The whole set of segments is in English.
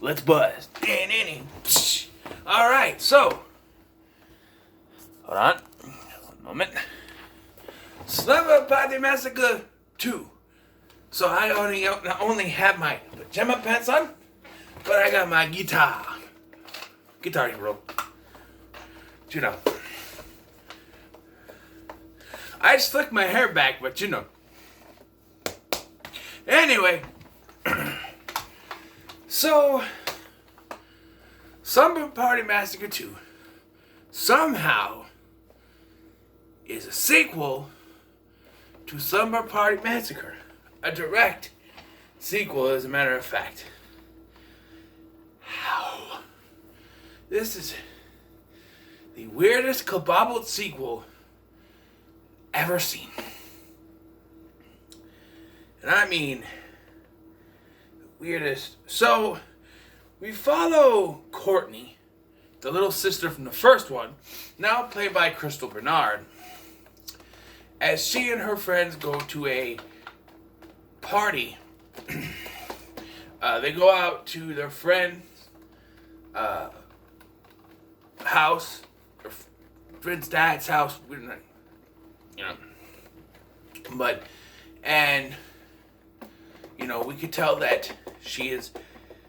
Let's buzz. Alright, so. Hold on. One moment. Slumber Party Massacre 2. So I not only have my pajama pants on, but I got my guitar. Guitar Hero. You know. I slicked my hair back, but you know. Anyway. So, Slumber Party Massacre 2 somehow is a sequel to Slumber Party Massacre. A direct sequel, as a matter of fact. How? This is the weirdest kabobbled sequel ever seen. And I mean, the weirdest. So, we follow Courtney, the little sister from the first one, now played by Crystal Bernard, as she and her friends go to a party. They go out to their friend's house, their friend's dad's house, you know. But, and, you know, we could tell that she is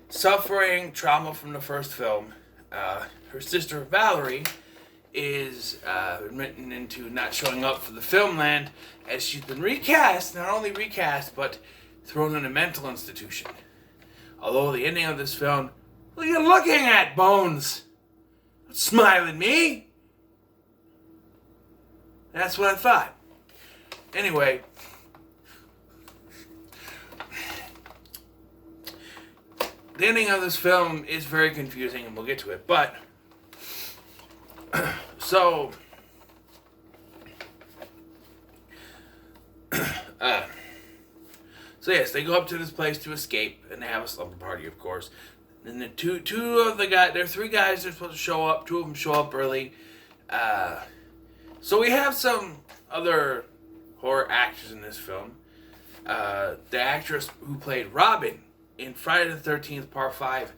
suffering trauma from the first film. Her sister Valerie is admitting into not showing up for the filmland, as she's been recast, not only recast, but thrown in a mental institution. Although the ending of this film, what are you looking at, Bones? Don't smile at me. That's what I thought. Anyway, the ending of this film is very confusing, and we'll get to it. But, so yes, they go up to this place to escape, and they have a slumber party, of course. And the two of the guys, there are three guys that are supposed to show up. Two of them show up early. So we have some other horror actors in this film. The actress who played Robin in Friday the 13th Part 5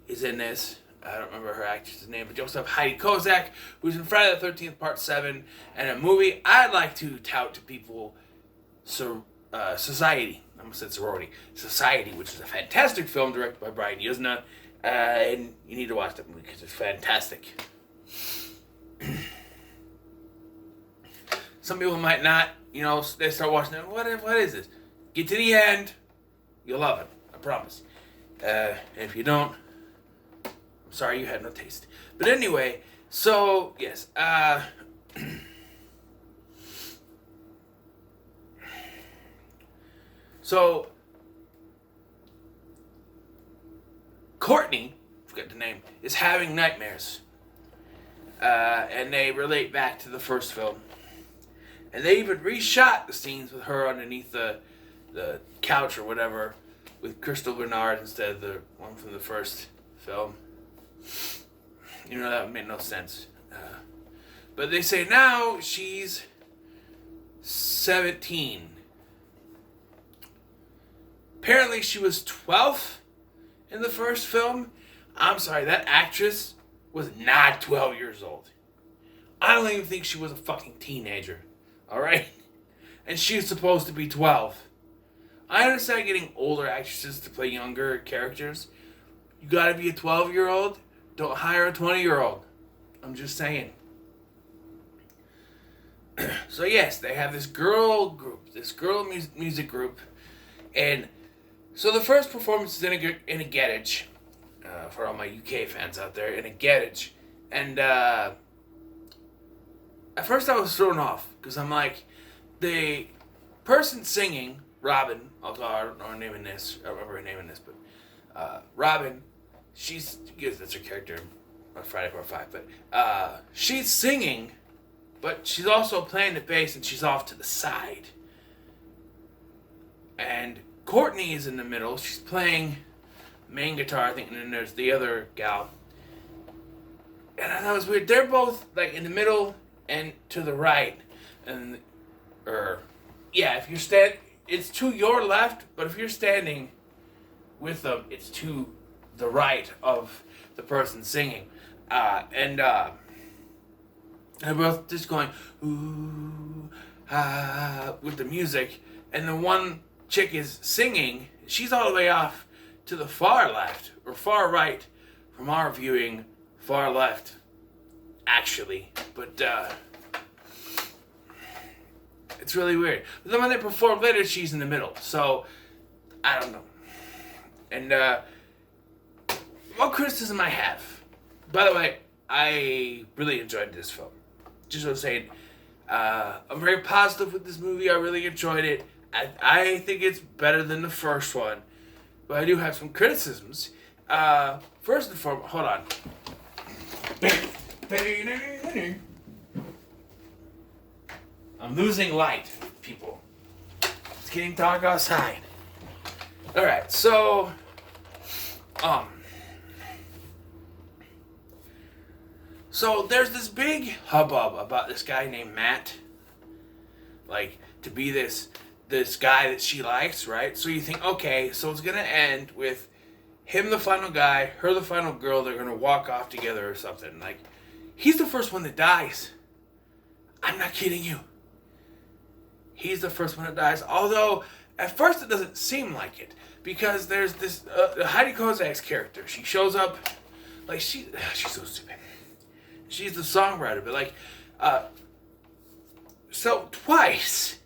is in this. I don't remember her actress's name, but you also have Heidi Kozak, who's in Friday the 13th Part 7, and a movie I'd like to tout to people, Society. I almost said Sorority. Society, which is a fantastic film directed by Brian Yuzna, and you need to watch that movie because it's fantastic. Some people might not, you know, they start watching it, what is this? Get to the end, you'll love it, I promise. And if you don't, I'm sorry you had no taste. But anyway, so, yes, so, Courtney, forget the name, is having nightmares. And they relate back to the first film. And they even reshot the scenes with her underneath the couch or whatever with Crystal Bernard instead of the one from the first film. You know, that made no sense. But they say now she's 17. Apparently she was 12 in the first film. I'm sorry, that actress was not 12 years old. I don't even think she was a fucking teenager. Alright? And she's supposed to be 12. I understand getting older actresses to play younger characters. You gotta be a 12-year-old. Don't hire a 20-year-old. I'm just saying. So yes, they have this girl group. This girl music group. And so the first performance is in a garage. For all my UK fans out there. In a garage. And at first I was thrown off. Because I'm like, the person singing, Robin, I don't know her name in this. I don't remember her name in this, but Robin, that's her character on Friday Part 5, but she's singing, but she's also playing the bass and she's off to the side. And Courtney is in the middle. She's playing main guitar, I think, and then there's the other gal. And I thought it was weird. They're both like in the middle and to the right. And if you're it's to your left, but if you're standing with them, it's to the right of the person singing. And they're both just going, ooh, ah, with the music. And the one chick is singing. She's all the way off to the far left, or far right, from our viewing, far left, actually. But, it's really weird. But then when they perform later, she's in the middle. So, I don't know. And, what criticism I have. By the way, I really enjoyed this film. Just was saying, I'm very positive with this movie. I really enjoyed it. I think it's better than the first one. But I do have some criticisms. First and foremost, hold on. I'm losing light, people. It's getting dark outside. Alright, so there's this big hubbub about this guy named Matt. Like, to be this guy that she likes, right? So you think, okay, so it's gonna end with him the final guy, her the final girl, they're gonna walk off together or something. Like, he's the first one that dies. I'm not kidding you. He's the first one that dies. Although, at first it doesn't seem like it. Because there's this, Heidi Kozak's character. She shows up, like, she's so stupid. She's the songwriter, but like, so twice,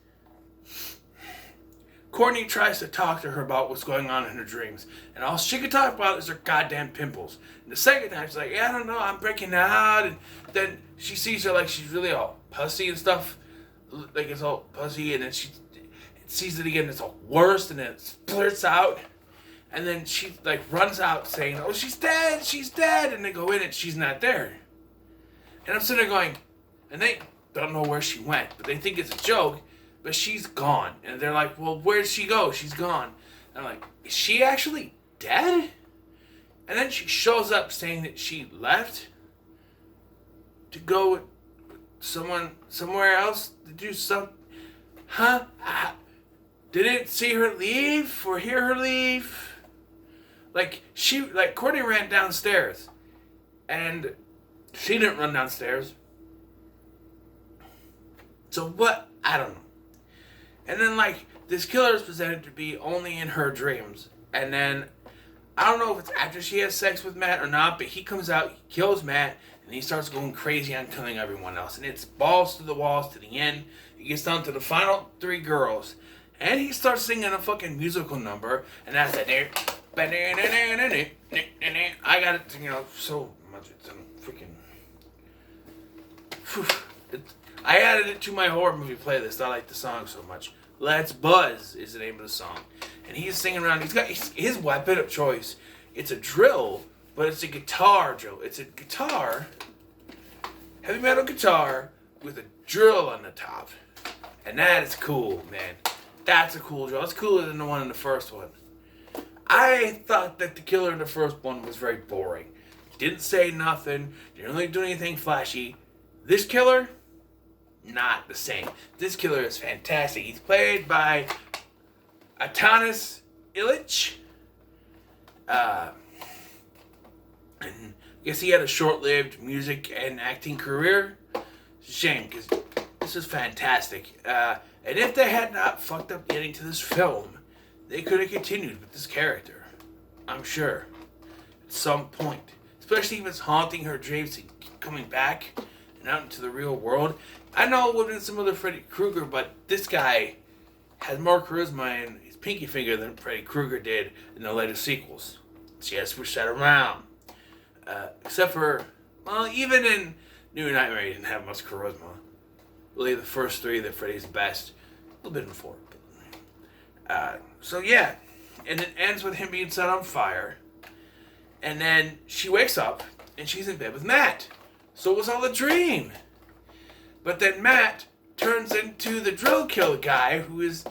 Courtney tries to talk to her about what's going on in her dreams. And all she can talk about is her goddamn pimples. And the second time, she's like, yeah, I don't know, I'm breaking out. And then she sees her like she's really all pussy and stuff. Like it's all pussy. And then she sees it again, it's all worse. And then it splurts out. And then she like runs out saying, oh, she's dead, she's dead. And they go in and she's not there. And I'm sitting there going, and they don't know where she went. But they think it's a joke. But she's gone. And they're like, well, where'd she go? She's gone. And I'm like, is she actually dead? And then she shows up saying that she left to go with someone somewhere else to do some. Huh? Didn't see her leave or hear her leave. Like Courtney ran downstairs. And she didn't run downstairs. So what? I don't know. And then, like, this killer is presented to be only in her dreams. And then, I don't know if it's after she has sex with Matt or not, but he comes out, he kills Matt, and he starts going crazy on killing everyone else. And it's balls to the walls to the end. He gets down to the final 3 girls. And he starts singing a fucking musical number. And that's it. I got it, so much. It's freaking... I added it to my horror movie playlist. I like the song so much. Let's Buzz is the name of the song. And he's singing around. He's got his weapon of choice. It's a drill, but it's a guitar drill. It's a guitar, heavy metal guitar, with a drill on the top. And that is cool, man. That's a cool drill. It's cooler than the one in the first one. I thought that the killer in the first one was very boring. Didn't say nothing. Didn't really do anything flashy. This killer... not the same. This killer is fantastic. He's played by Atanas Illich. And I guess he had a short-lived music and acting career. It's a shame, because this is fantastic. And if they had not fucked up getting to this film, they could have continued with this character. I'm sure. At some point. Especially if it's haunting her dreams and coming back and out into the real world. I know it would have been some other Freddy Krueger, but this guy has more charisma in his pinky finger than Freddy Krueger did in the later sequels. So you have to switch that around. Except for, well, even in New Nightmare, he didn't have much charisma. Really, the first 3 that Freddy's best. A little bit in 4. So yeah. And it ends with him being set on fire. And then she wakes up, and she's in bed with Matt. So it was all a dream. But then Matt turns into the drill kill guy who is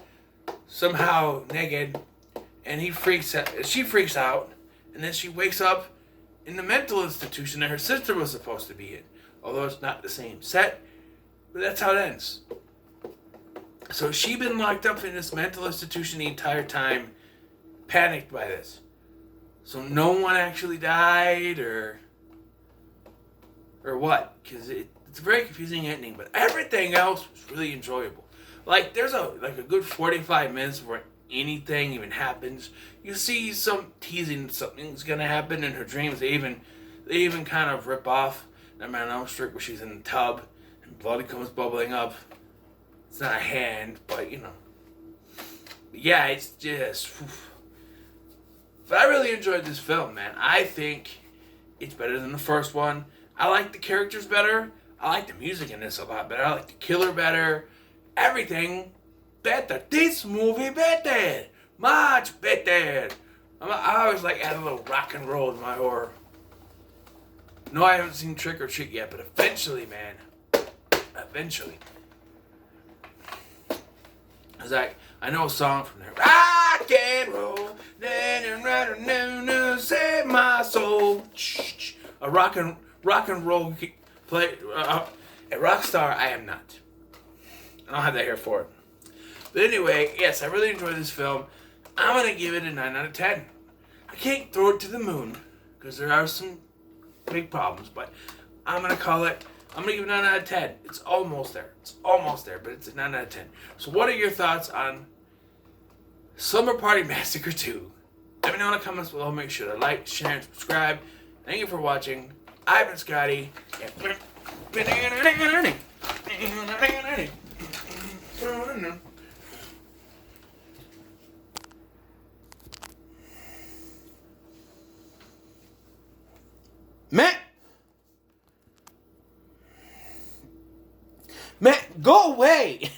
somehow naked, and she freaks out, and then she wakes up in the mental institution that her sister was supposed to be in. Although it's not the same set, but that's how it ends. So she been locked up in this mental institution the entire time, panicked by this. So no one actually died, or what? Because it's a very confusing ending, but everything else was really enjoyable. Like there's a good 45 minutes where anything even happens. You see some teasing something's gonna happen in her dreams. They even kind of rip off Nightmare on Elm Street where she's in the tub and blood comes bubbling up. It's not a hand, but you know. Yeah, it's just. But I really enjoyed this film, man. I think it's better than the first one. I like the characters better. I like the music in this a lot better. I like the killer better. Everything better. This movie better. Much better. I always like add a little rock and roll to my horror. No, I haven't seen Trick or Treat yet, but eventually, man. Eventually. Cause I know a song from there. Rock and roll, save my soul. A rock and roll play. A rock star, I am not. I don't have that here for it. But anyway, yes, I really enjoyed this film. I'm gonna give it a 9 out of 10. I can't throw it to the moon because there are some big problems, but I'm gonna give it a 9 out of 10. It's almost there. But it's a 9 out of 10. So what are your thoughts on Slumber Party Massacre 2? Let me know in the comments below. Make sure to like, share, and subscribe. Thank you for watching. I've been Scotty. Man, go away!